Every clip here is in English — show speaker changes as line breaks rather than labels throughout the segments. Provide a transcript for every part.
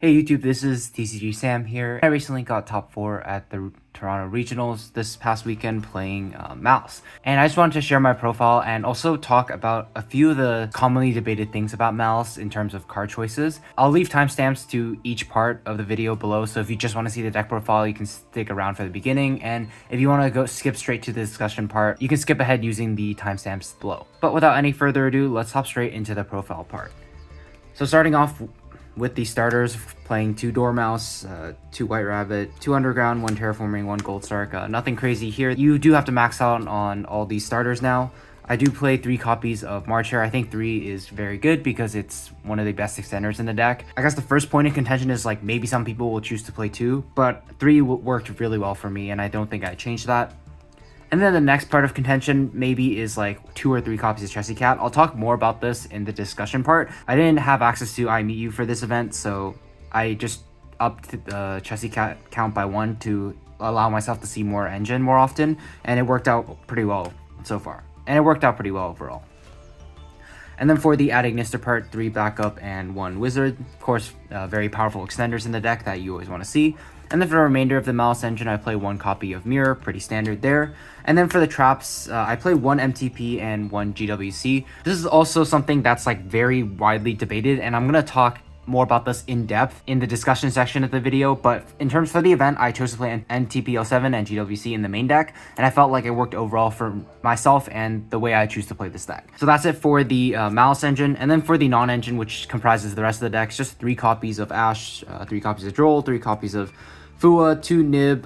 Hey YouTube, this is tcgsam here. I recently got top 4 at the Toronto Regionals this past weekend playing Maliss. And I just wanted to share my profile and also talk about a few of the commonly debated things about Maliss in terms of card choices. I'll leave timestamps to each part of the video below, so if you just want to see the deck profile, you can stick around for the beginning. And if you want to go skip straight to the discussion part, you can skip ahead using the timestamps below. But without any further ado, let's hop straight into the profile part. So starting off with the starters, playing 2 Dormouse, 2 White Rabbit, 2 Underground, 1 Terraforming, 1 Goldstark. Nothing crazy here. You do have to max out on all these starters now. I do play 3 copies of Marcher. I think 3 is very good because it's one of the best extenders in the deck. I guess the first point of contention is like maybe some people will choose to play 2, but 3 worked really well for me and I don't think I changed that. And then the next part of contention maybe is like 2 or 3 copies of Chessy Cat. I'll talk more about this in the discussion part. I didn't have access to I Meet You for this event, so I just upped the Chessy Cat count by 1 to allow myself to see more engine more often, and it worked out pretty well so far. And it worked out pretty well overall. And then for the Ad Ignister part, 3 backup and 1 wizard. Of course, very powerful extenders in the deck that you always want to see. And then for the remainder of the Maliss engine, I play 1 copy of Mirror, pretty standard there. And then for the traps, I play 1 MTP and 1 GWC. This is also something that's like very widely debated, and I'm going to talk more about this in depth in the discussion section of the video. But in terms for the event, I chose to play MTP07 and GWC in the main deck, and I felt like it worked overall for myself and the way I choose to play this deck. So that's it for the Maliss engine. And then for the non-engine, which comprises the rest of the decks, just 3 copies of Ash, 3 copies of Droll, 3 copies of Fua, 2 Nib,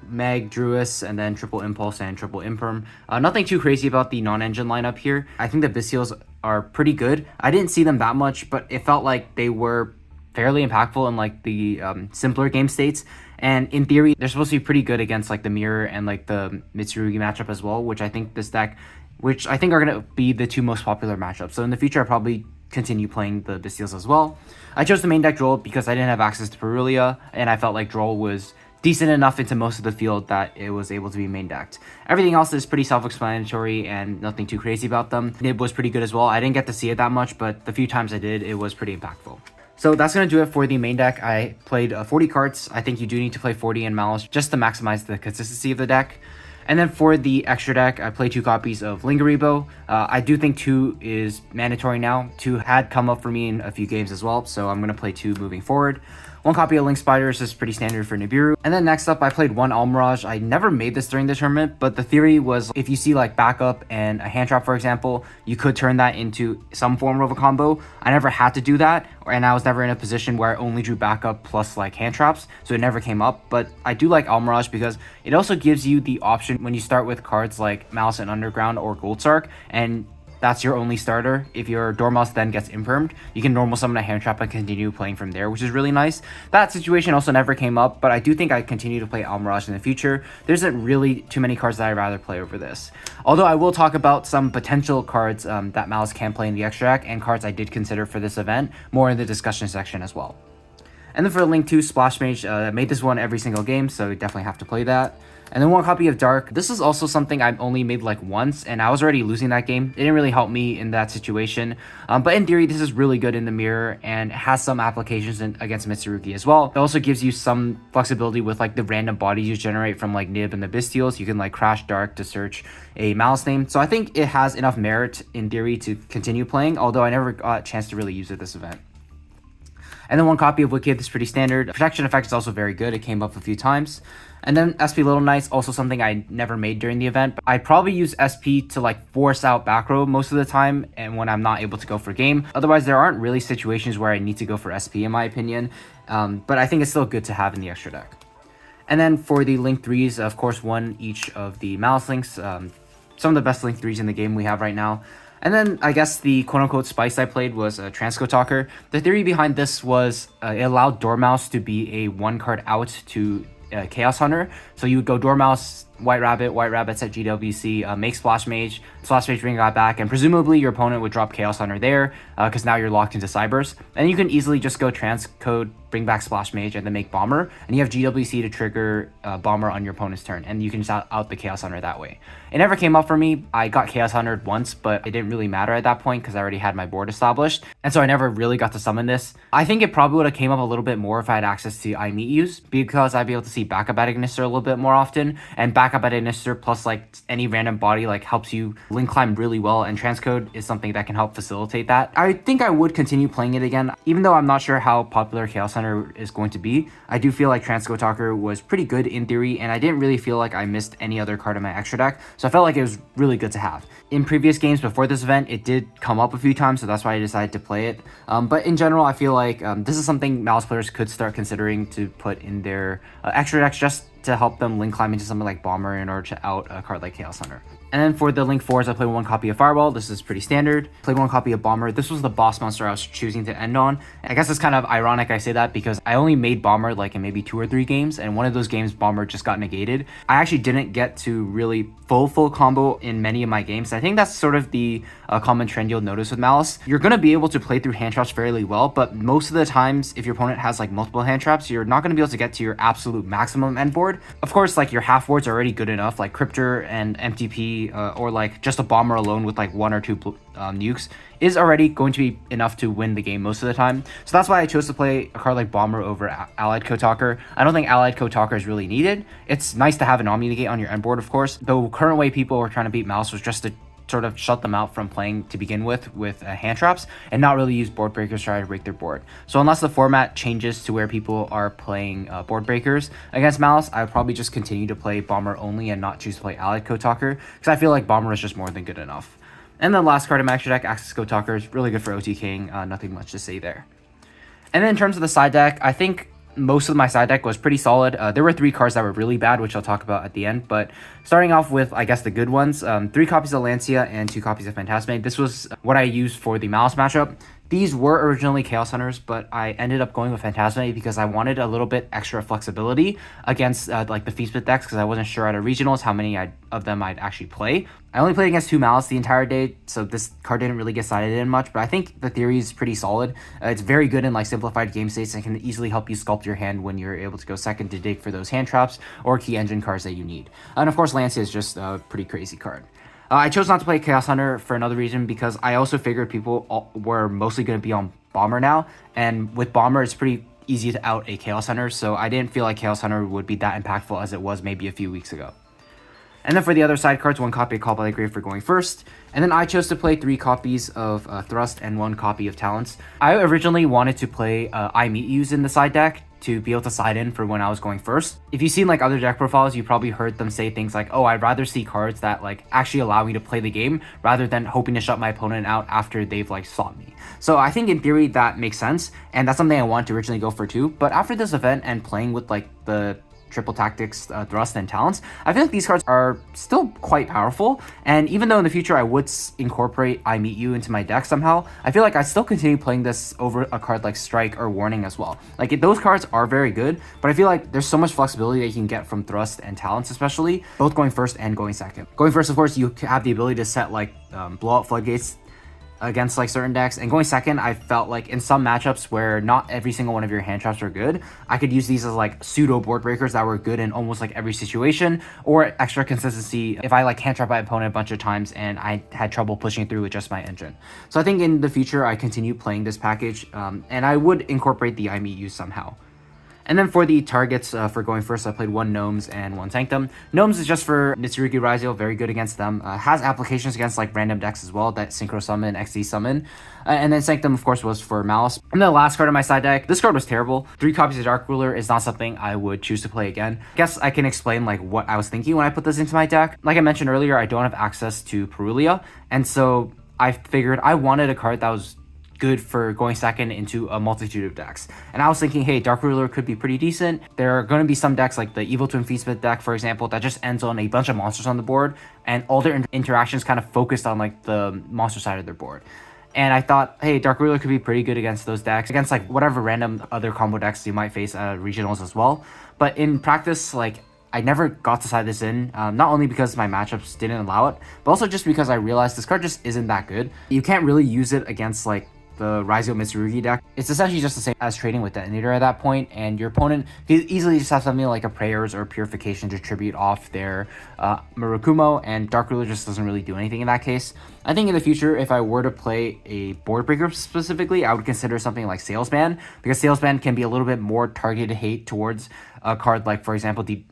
Mag, Druis, and then triple Impulse and triple Imperm. Nothing too crazy about the non-engine lineup here. I think the Bystials are pretty good. I didn't see them that much, but it felt like they were fairly impactful in like the simpler game states. And in theory, they're supposed to be pretty good against like the Mirror and like the Mitsurugi matchup as well, which I think are going to be the 2 most popular matchups. So in the future, I'll probably continue playing the Bystials as well. I chose the main deck Droll because I didn't have access to Perulia, and I felt like Droll was decent enough into most of the field that it was able to be main decked. Everything else is pretty self-explanatory and nothing too crazy about them. Nib was pretty good as well. I didn't get to see it that much, but the few times I did, it was pretty impactful. So that's going to do it for the main deck. I played 40 cards. I think you do need to play 40 in Maliss just to maximize the consistency of the deck. And then for the extra deck, I played 2 copies of Lingeribo. I do think 2 is mandatory now. 2 had come up for me in a few games as well, so I'm going to play 2 moving forward. 1 copy of Link Spiders is pretty standard for Nibiru. And then next up, I played 1 Almirage. I never made this during the tournament, but the theory was if you see like backup and a hand trap, for example, you could turn that into some form of a combo. I never had to do that, and I was never in a position where I only drew backup plus like hand traps, so it never came up. But I do like Almirage because it also gives you the option when you start with cards like Maliss and Underground or Goldstark, and that's your only starter. If your Dormouse then gets impermed, you can normal summon a hand trap and continue playing from there, which is really nice. That situation also never came up, but I do think I continue to play Almirage in the future. There isn't really too many cards that I'd rather play over this. Although I will talk about some potential cards that Maliss can play in the extra deck and cards I did consider for this event, more in the discussion section as well. And then for Link 2, Splash Mage, I made this one every single game, so you definitely have to play that. And then 1 copy of Dark. This is also something I've only made like once, and I was already losing that game. It didn't really help me in that situation. But in theory, this is really good in the Mirror and has some applications against Mitsurugi as well. It also gives you some flexibility with like the random bodies you generate from like Nib and the Bystials. You can like crash Dark to search a Maliss name. So I think it has enough merit in theory to continue playing, although I never got a chance to really use it this event. And then 1 copy of Wicked is pretty standard. Protection effect is also very good. It came up a few times. And then SP Little Knights, also something I never made during the event. But I probably use SP to like force out back row most of the time and when I'm not able to go for game. Otherwise, there aren't really situations where I need to go for SP in my opinion. But I think it's still good to have in the extra deck. And then for the Link 3s, of course, 1 each of the Maliss Links. Some of the best Link 3s in the game we have right now. And then I guess the quote-unquote spice I played was a Transco Talker. The theory behind this was it allowed Dormouse to be a 1 card out to Chaos Hunter. So you would go Dormouse White Rabbit set GWC, make Splash Mage bring that back, and presumably your opponent would drop Chaos Hunter there, because now you're locked into Cybers. And you can easily just go transcode, bring back Splash Mage, and then make Bomber, and you have GWC to trigger Bomber on your opponent's turn, and you can just out the Chaos Hunter that way. It never came up for me. I got Chaos Huntered once, but it didn't really matter at that point because I already had my board established, and so I never really got to summon this. I think it probably would have came up a little bit more if I had access to I Meet Yous, because I'd be able to see backup at Ignister a little bit more often, and backup at Ignister plus like any random body like helps you link climb really well, and transcode is something that can help facilitate that. I think I would continue playing it again, even though I'm not sure how popular Chaos Hunter is going to be. I do feel like Transcode Talker was pretty good in theory, and I didn't really feel like I missed any other card in my extra deck, so I felt like it was really good to have. In previous games before this event, it did come up a few times, so that's why I decided to play it. But in general, I feel like this is something Maliss players could start considering to put in their extra decks, just to help them link climb into something like Bomber in order to out a card like Chaos Hunter. And then for the Link 4s, I played one copy of Fireball. This is pretty standard. Played one copy of Bomber. This was the boss monster I was choosing to end on. I guess it's kind of ironic I say that because I only made Bomber like in maybe 2 or 3 games, and one of those games Bomber just got negated. I actually didn't get to really full combo in many of my games. I think that's sort of the common trend you'll notice with Maliss. You're going to be able to play through hand traps fairly well, but most of the times if your opponent has like multiple hand traps, you're not going to be able to get to your absolute maximum end board. Of course, like your half boards are already good enough, like Cryptor and MTP, or like just a Bomber alone with like 1 or 2 nukes is already going to be enough to win the game most of the time. So that's why I chose to play a card like Bomber over Allied Code Talker. I don't think Allied Code Talker is really needed. It's nice to have an Omni Negate on your end board, of course. The current way people were trying to beat Maliss was just to sort of shut them out from playing to begin with hand traps, and not really use board breakers to try to break their board. So unless the format changes to where people are playing board breakers against Maliss, I would probably just continue to play Bomber only and not choose to play Allied Code Talker, because I feel like Bomber is just more than good enough. And the last card in my extra deck, Access Code Talker, is really good for OTKing, nothing much to say there. And then in terms of the side deck, I think most of my side deck was pretty solid. There were 3 cards that were really bad, which I'll talk about at the end, but starting off with, I guess, the good ones, 3 copies of Lancia and 2 copies of Phantasme. This was what I used for the Maliss matchup. These were originally Chaos Hunters, but I ended up going with Phantasme because I wanted a little bit extra flexibility against like the Feastbit decks, because I wasn't sure at a regionals how many of them I'd actually play. I only played against 2 Maliss the entire day, so this card didn't really get sided in much, but I think the theory is pretty solid. It's very good in like simplified game states and can easily help you sculpt your hand when you're able to go second to dig for those hand traps or key engine cards that you need. And of course, Lancia is just a pretty crazy card. I chose not to play Chaos Hunter for another reason, because I also figured people were mostly going to be on Bomber now, and with Bomber it's pretty easy to out a Chaos Hunter, so I didn't feel like Chaos Hunter would be that impactful as it was maybe a few weeks ago. And then for the other side cards, 1 copy of Call by the Grave for going first, and then I chose to play 3 copies of Thrust and 1 copy of Talents. I originally wanted to play I Meet Yous in the side deck to be able to side in for when I was going first. If you've seen like other deck profiles, you probably heard them say things like, oh, I'd rather see cards that like actually allow me to play the game rather than hoping to shut my opponent out after they've like sought me. So I think in theory that makes sense, and that's something I wanted to originally go for too. But after this event and playing with like the Triple Tactics, Thrust, and Talents, I feel like these cards are still quite powerful, and even though in the future I would incorporate I Meet You into my deck somehow, I feel like I still continue playing this over a card like Strike or Warning as well. Like those cards are very good, but I feel like there's so much flexibility that you can get from Thrust and Talents, especially, both going first and going second. Going first, of course, you have the ability to set like blowout floodgates against like certain decks, and going second, I felt like in some matchups where not every single one of your hand traps are good, I could use these as like pseudo board breakers that were good in almost like every situation, or extra consistency if I like hand trap my opponent a bunch of times and I had trouble pushing through with just my engine. So I think in the future I continue playing this package, and I would incorporate the I Meet You somehow. And then for the targets for going first, I played 1 Gnomes and 1 Sanctum. Gnomes is just for Nitsurugi Raizio, very good against them. Has applications against like random decks as well, that Synchro Summon, XD Summon. And then Sanctum, of course, was for Maliss. And the last card on my side deck, this card was terrible. 3 copies of Dark Ruler is not something I would choose to play again. I guess I can explain like what I was thinking when I put this into my deck. Like I mentioned earlier, I don't have access to Perulia, and so I figured I wanted a card that was good for going second into a multitude of decks. And I was thinking, hey, Dark Ruler could be pretty decent. There are going to be some decks like the Evil Twin Feastbit deck, for example, that just ends on a bunch of monsters on the board, and all their interactions kind of focused on like the monster side of their board. And I thought, hey, Dark Ruler could be pretty good against those decks, against like whatever random other combo decks you might face at regionals as well. But in practice, like I never got to side this in, not only because my matchups didn't allow it, but also just because I realized this card just isn't that good. You can't really use it against like the Raizio Mitsurugi deck. It's essentially just the same as trading with Detonator at that point, and your opponent could easily just have something like a Prayers or Purification to tribute off their Murakumo, and Dark Ruler just doesn't really do anything in that case. I think in the future, if I were to play a board breaker specifically, I would consider something like Salesman, because Salesman can be a little bit more targeted hate towards a card like, for example, the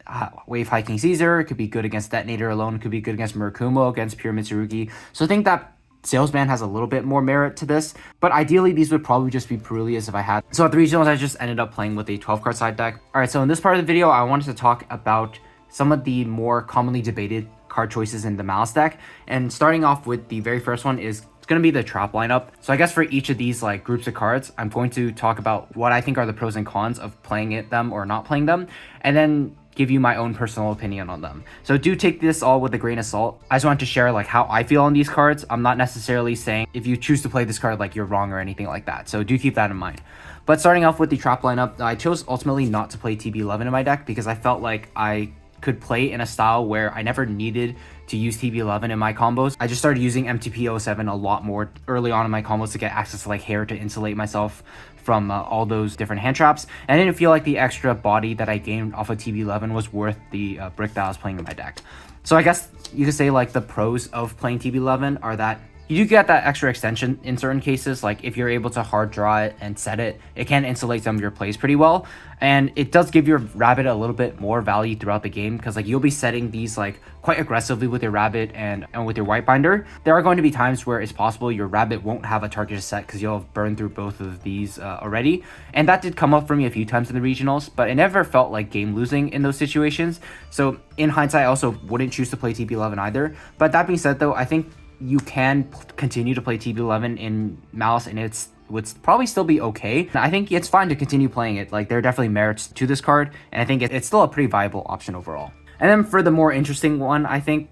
Wave Hiking Caesar. It could be good against Detonator alone, it could be good against Murakumo, against Pure Mitsurugi. So I think that Salesman has a little bit more merit to this, but ideally these would probably just be Perulias if I had. So at the regionals, I just ended up playing with a 12 card side deck. All right, so in this part of the video, I wanted to talk about some of the more commonly debated card choices in the Maliss deck. And starting off with the very first one is it's going to be the trap lineup. So I guess for each of these like groups of cards, I'm going to talk about what I think are the pros and cons of playing them or not playing them, and then give you my own personal opinion on them. So do take this all with a grain of salt. I just wanted to share like how I feel on these cards. I'm not necessarily saying if you choose to play this card like you're wrong or anything like that. So do keep that in mind. But starting off with the trap lineup, I chose ultimately not to play TB11 in my deck because I felt like I could play in a style where I never needed to use TB11 in my combos. I just started using MTP07 a lot more early on in my combos to get access to like hair to insulate myself from all those different hand traps. And I didn't feel like the extra body that I gained off of TB11 was worth the brick that I was playing in my deck. So I guess you could say like the pros of playing TB11 are that you do get that extra extension in certain cases. Like if you're able to hard draw it and set it, it can insulate some of your plays pretty well. And it does give your rabbit a little bit more value throughout the game because like you'll be setting these like quite aggressively with your rabbit and with your white binder. There are going to be times where it's possible your rabbit won't have a target to set because you'll have burned through both of these already. And that did come up for me a few times in the regionals, but it never felt like game losing in those situations. So in hindsight, I also wouldn't choose to play TB11 either. But that being said though, I think you can continue to play TB11 in Maliss and it would probably still be okay. I think it's fine to continue playing it. Like there are definitely merits to this card, and I think it's still a pretty viable option overall. And then for the more interesting one, I think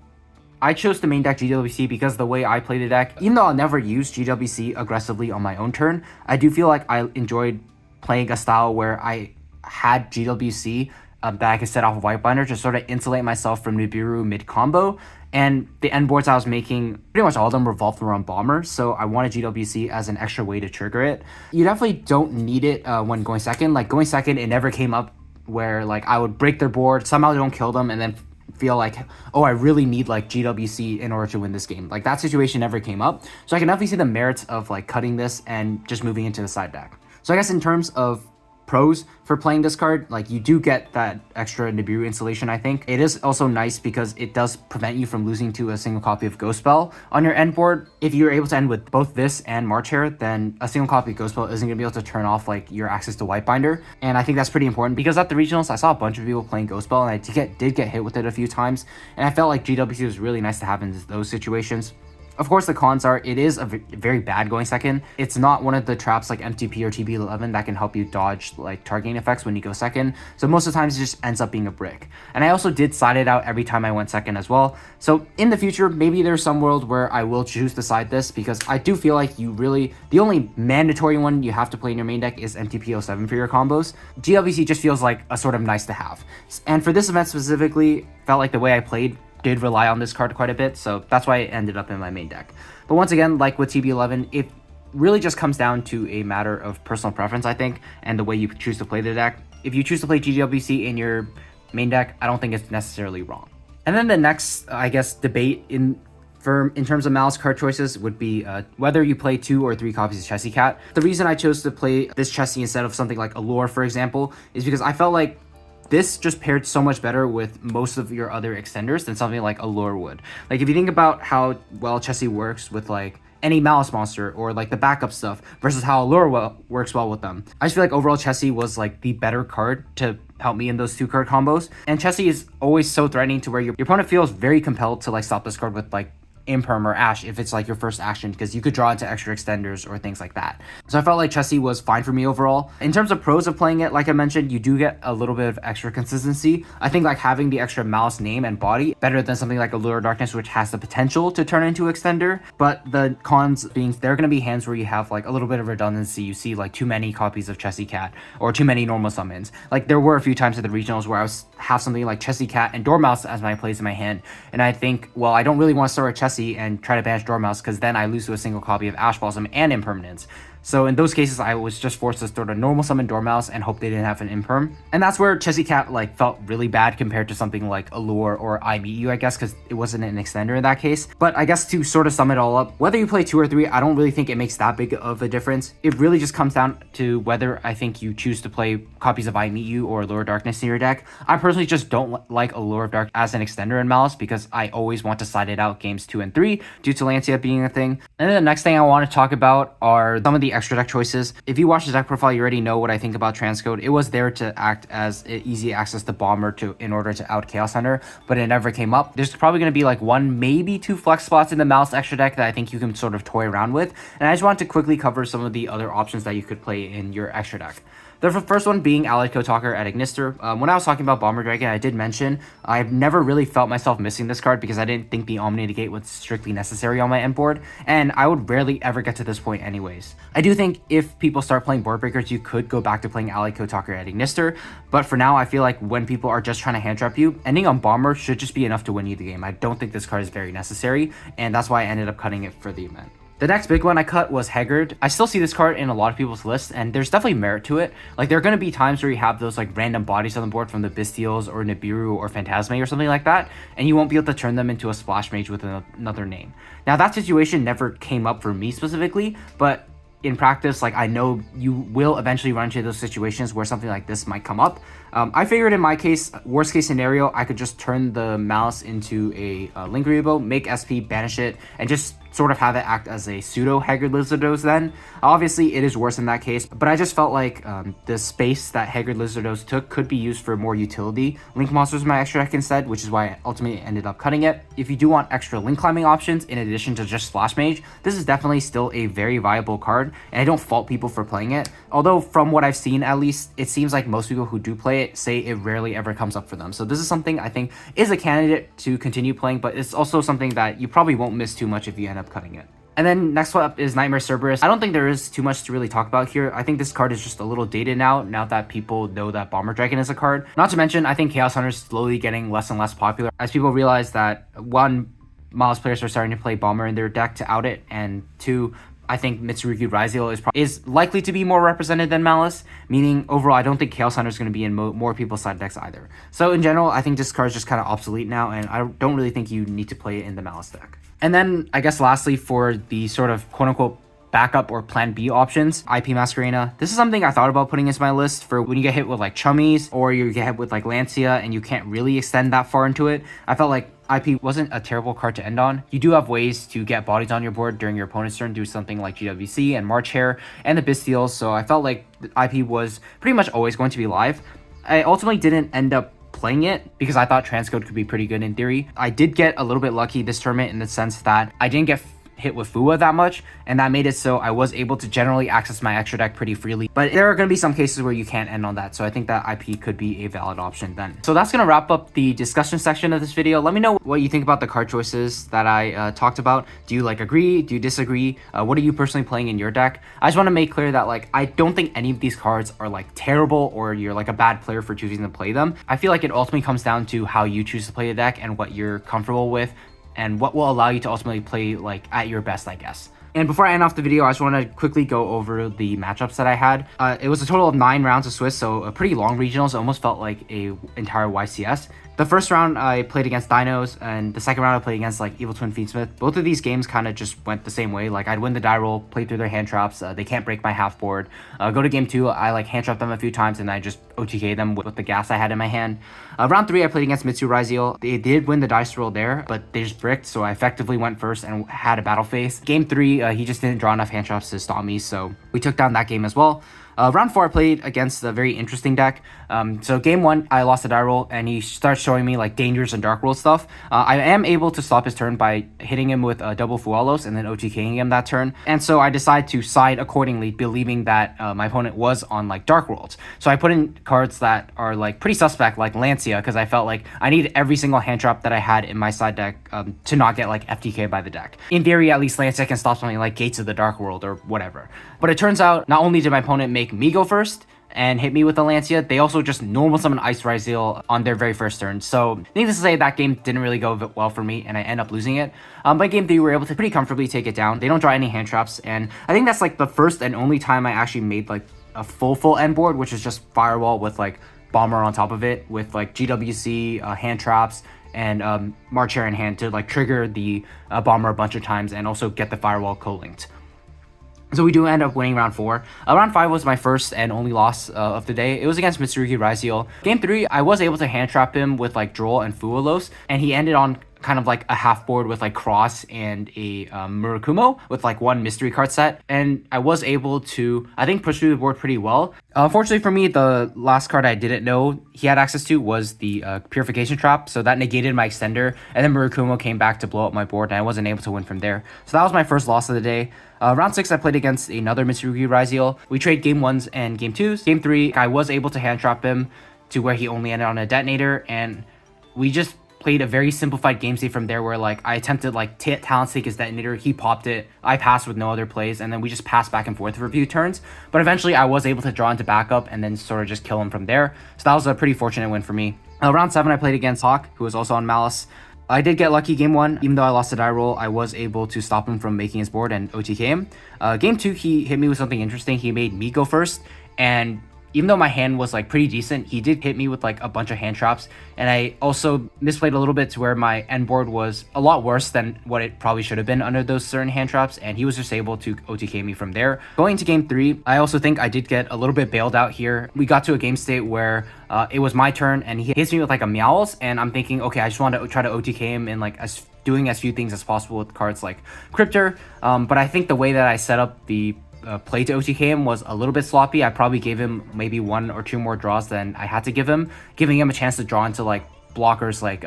I chose to main deck GWC because the way I play the deck, even though I'll never use GWC aggressively on my own turn, I do feel like I enjoyed playing a style where I had GWC that I could set off a white binder to sort of insulate myself from Nibiru mid combo. And the end boards I was making, pretty much all of them revolved around Bomber, so I wanted GWC as an extra way to trigger it. You definitely don't need it when going second. Like going second, it never came up where like I would break their board, somehow don't kill them, and then feel like, oh, I really need like GWC in order to win this game. Like that situation never came up. So I can definitely see the merits of like cutting this and just moving into the side deck. So I guess in terms of pros for playing this card, like you do get that extra Nibiru insulation. I think it is also nice because it does prevent you from losing to a single copy of Ghost Spell on your end board. If you're able to end with both this and March Hare, then a single copy of Ghost Spell isn't gonna be able to turn off like your access to White Binder. And I think that's pretty important because at the regionals I saw a bunch of people playing Ghost Spell and I did get hit with it a few times, and I felt like GWC was really nice to have in those situations. Of course, the cons are it is a very bad going second. It's not one of the traps like MTP or TB11 that can help you dodge like targeting effects when you go second. So most of the times it just ends up being a brick. And I also did side it out every time I went second as well. So in the future, maybe there's some world where I will choose to side this because I do feel like the only mandatory one you have to play in your main deck is MTP07 for your combos. GWC just feels like a sort of nice to have. And for this event specifically, felt like the way I played did rely on this card quite a bit, so that's why it ended up in my main deck. But once again, like with TB11, it really just comes down to a matter of personal preference, I think, and the way you choose to play the deck. If you choose to play GWC in your main deck, I don't think it's necessarily wrong. And then the next, I guess, debate in terms of Maliss card choices would be whether you play 2 or 3 copies of Chessy Cat. The reason I chose to play this Chessy instead of something like Allure, for example, is because I felt like this just paired so much better with most of your other extenders than something like Allure would. Like if you think about how well Chessy works with like any Maliss monster or like the backup stuff versus how Allure works well with them, I just feel like overall Chessy was like the better card to help me in those 2 card combos. And Chessy is always so threatening to where your opponent feels very compelled to like stop this card with like imperm or ash if it's like your first action, because you could draw into extra extenders or things like that. So I felt like Chessy was fine for me overall. In terms of pros of playing it, like I mentioned, you do get a little bit of extra consistency. I think like having the extra Maliss name and body better than something like Allure of Darkness, which has the potential to turn into extender. But the cons being there are going to be hands where you have like a little bit of redundancy. You see like too many copies of Chessy Cat or too many normal summons. Like there were a few times at the regionals where I have something like Chessy Cat and Dormouse as my plays in my hand, and I think, well, I don't really want to start with Chessy and try to banish Dormouse, because then I lose to a single copy of Ash Blossom and Impermanence. So in those cases, I was just forced to start a normal summon Dormouse and hope they didn't have an Imperm. And that's where Chessy Cat like felt really bad compared to something like Allure or I Meet You, I guess, because it wasn't an extender in that case. But I guess to sort of sum it all up, whether you play 2 or 3, I don't really think it makes that big of a difference. It really just comes down to whether I think you choose to play copies of I Meet You or Allure of Darkness in your deck. I personally just don't like Allure of Dark as an extender in Maliss, because I always want to side it out games 2 and 3 due to Lancia being a thing. And then the next thing I want to talk about are some of the extra deck choices. If you watch the deck profile, you already know what I think about Transcode. It was there to act as easy access to Bomber in order to out Chaos Hunter, but it never came up. There's probably going to be like 1, maybe 2 flex spots in the Maliss extra deck that I think you can sort of toy around with. And I just want to quickly cover some of the other options that you could play in your extra deck. The first one being Allied Code Talker at Ignister. When I was talking about Bomber Dragon, I did mention I've never really felt myself missing this card because I didn't think the Omni Negate was strictly necessary on my end board, and I would rarely ever get to this point anyways. I do think if people start playing board breakers, you could go back to playing Allied Code Talker at Ignister, but for now, I feel like when people are just trying to hand trap you, ending on Bomber should just be enough to win you the game. I don't think this card is very necessary, and that's why I ended up cutting it for the event. The next big one I cut was Haggard. I still see this card in a lot of people's lists, and there's definitely merit to it. Like, there are going to be times where you have those like random bodies on the board from the Bystials or Nibiru or Phantasme or something like that, and you won't be able to turn them into a Splash Mage with another name. Now, that situation never came up for me specifically, but in practice, like, I know you will eventually run into those situations where something like this might come up. I figured in my case, worst case scenario, I could just turn the Maliss into a Link Revo, make SP, banish it, and just sort of have it act as a pseudo Haggard Lizardose then. Obviously, it is worse in that case, but I just felt like the space that Haggard Lizardose took could be used for more utility Link monsters in my extra deck instead, which is why I ultimately ended up cutting it. If you do want extra Link climbing options in addition to just Splash Mage, this is definitely still a very viable card, and I don't fault people for playing it. Although from what I've seen, at least, it seems like most people who do play it say it rarely ever comes up for them. So this is something I think is a candidate to continue playing, but it's also something that you probably won't miss too much if you end up cutting it. And then next one up is Knightmare Cerberus. I don't think there is too much to really talk about here. I think this card is just a little dated now that people know that Bomber Dragon is a card. Not to mention, I think Chaos Hunter is slowly getting less and less popular as people realize that, 1, Maliss players are starting to play Bomber in their deck to out it, and 2, I think Mitsurugi Raziel is likely to be more represented than Maliss, meaning overall I don't think Chaos Hunter is going to be in more people's side decks either. So in general, I think this card is just kind of obsolete now, and I don't really think you need to play it in the Maliss deck. And then I guess lastly, for the sort of quote-unquote backup or plan B options, IP Masquerena. This is something I thought about putting into my list for when you get hit with like Chummies or you get hit with like Lancia and you can't really extend that far into it. I felt like IP wasn't a terrible card to end on. You do have ways to get bodies on your board during your opponent's turn, do something like GWC and March Hare and the Bystials, so I felt like IP was pretty much always going to be live. I ultimately didn't end up playing it because I thought Transcode could be pretty good in theory. I did get a little bit lucky this tournament in the sense that I didn't get hit with Fua that much, and that made it so I was able to generally access my extra deck pretty freely. But there are going to be some cases where you can't end on that, so I think that IP could be a valid option then. So that's going to wrap up the discussion section of this video. Let me know what you think about the card choices that I talked about. Do you like agree? Do you disagree? What are you personally playing in your deck? I just want to make clear that like I don't think any of these cards are like terrible or you're like a bad player for choosing to play them. I feel like it ultimately comes down to how you choose to play the deck and what you're comfortable with, and what will allow you to ultimately play like at your best, I guess. And before I end off the video, I just want to quickly go over the matchups that I had. It was a total of 9 rounds of Swiss, so a pretty long regionals. It almost felt like a entire YCS. The first round I played against Dinos, and the second round I played against like Evil Twin Fiendsmith. Both of these games kind of just went the same way. Like I'd win the die roll, play through their hand traps. They can't break my half board. Go to game 2, I like hand trap them a few times, and I just OTK them with the gas I had in my hand. Round 3, I played against Mitsu Raziel. They did win the dice roll there, but they just bricked, so I effectively went first and had a battle face. Game 3, he just didn't draw enough hand traps to stop me, so We took down that game as well. Round 4, I played against a very interesting deck. So game 1, I lost a die roll, and he starts showing me like dangers and dark world stuff. I am able to stop his turn by hitting him with double Fualos and then OTKing him that turn. And so I decide to side accordingly, believing that my opponent was on like dark worlds. So I put in cards that are like pretty suspect, like Lancia, because I felt like I needed every single hand trap that I had in my side deck to not get like FTK by the deck. In theory, at least Lancia can stop something like Gates of the Dark World or whatever. But it turns out not only did my opponent make me go first and hit me with a Lancia, they also just normal summon Ice Ryzeal on their very first turn. So needless to say, that game didn't really go well for me and I end up losing it. By game 3, we were able to pretty comfortably take it down. They don't draw any hand traps, and I think that's like the first and only time I actually made like a full end board, which is just Firewall with like Bomber on top of it with like GWC, hand traps, and March Hare in hand to like trigger the Bomber a bunch of times and also get the Firewall co-linked. So we do end up winning round 4. Round 5 was my first and only loss of the day. It was against Mitsurugi Ryzeal. Game 3, I was able to hand trap him with like Droll and Fualos, and he ended on kind of like a half board with like Cross and a Murakumo with like one mystery card set, and I was able to, I think, push through the board pretty well. Unfortunately for me, the last card I didn't know he had access to was the Purification Trap, so that negated my extender, and then Murakumo came back to blow up my board, and I wasn't able to win from there. So that was my first loss of the day. Round 6, I played against another Mitsurugi Ryzeal. We trade game 1s and game 2s. Game 3, I was able to hand trap him to where he only ended on a detonator, and we just played a very simplified game state from there, where like I attempted like talent stake his detonator, he popped it, I passed with no other plays, and then we just passed back and forth for a few turns. But eventually I was able to draw into backup and then sort of just kill him from there. So that was a pretty fortunate win for me. Round 7, I played against Hawk, who was also on Maliss. I did get lucky game 1. Even though I lost a die roll, I was able to stop him from making his board and OTK him. Game 2, he hit me with something interesting. He made me go first, and even though my hand was like pretty decent, he did hit me with like a bunch of hand traps, and I also misplayed a little bit to where my end board was a lot worse than what it probably should have been under those certain hand traps, and he was just able to OTK me from there. Going to game 3, I also think I did get a little bit bailed out here. We got to a game state where it was my turn, and he hits me with like a Meowls, and I'm thinking, okay, I just want to try to OTK him and like doing as few things as possible with cards like Cryptor, but I think the way that I set up the play to OTK him was a little bit sloppy. I probably gave him maybe 1 or 2 more draws than I had to give him, giving him a chance to draw into like blockers like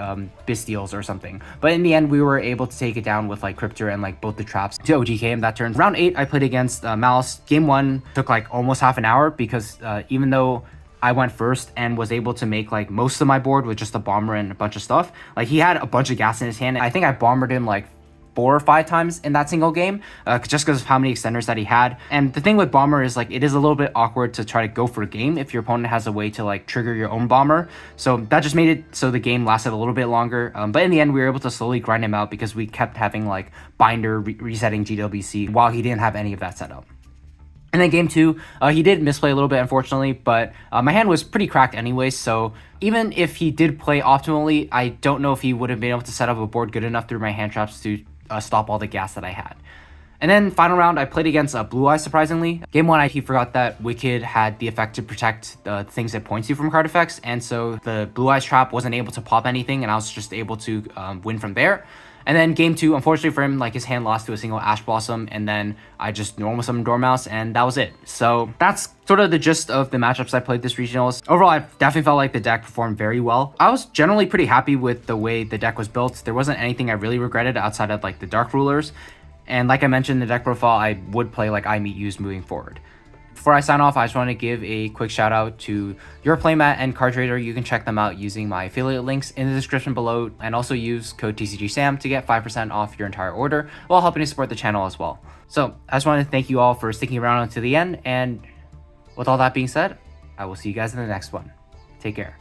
Bystials or something. But in the end, we were able to take it down with like Cryptor and like both the traps to OTK him that turn. Round 8, I played against Maliss. Game 1 took like almost half an hour because even though I went first and was able to make like most of my board with just a Bomber and a bunch of stuff, like he had a bunch of gas in his hand. I think I bombered him like 4 or 5 times in that single game, just because of how many extenders that he had. And the thing with Bomber is like it is a little bit awkward to try to go for a game if your opponent has a way to like trigger your own Bomber. So that just made it so the game lasted a little bit longer. But in the end, we were able to slowly grind him out because we kept having like Binder resetting GWC while he didn't have any of that set up. And then game 2, he did misplay a little bit, unfortunately, but my hand was pretty cracked anyway, so even if he did play optimally, I don't know if he would have been able to set up a board good enough through my hand traps to stop all the gas that I had. And then final round, I played against Blue Eyes, surprisingly. Game 1, he forgot that Wicked had the effect to protect the things it points you from card effects, and so the Blue Eyes trap wasn't able to pop anything, and I was just able to win from there. And then game 2, unfortunately for him, like his hand lost to a single Ash Blossom, and then I just normal summoned Dormouse, and that was it. So that's sort of the gist of the matchups I played this regionals. Overall, I definitely felt like the deck performed very well. I was generally pretty happy with the way the deck was built. There wasn't anything I really regretted outside of like the Dark Rulers. And like I mentioned in the deck profile, I would play like I Meet Yous moving forward. Before I sign off, I just want to give a quick shout out to Your Playmat and CardTrader. You can check them out using my affiliate links in the description below, and also use code tcgsam to get 5% off your entire order while helping to support the channel as well. So I just want to thank you all for sticking around until the end, and with all that being said, I will see you guys in the next one. Take care.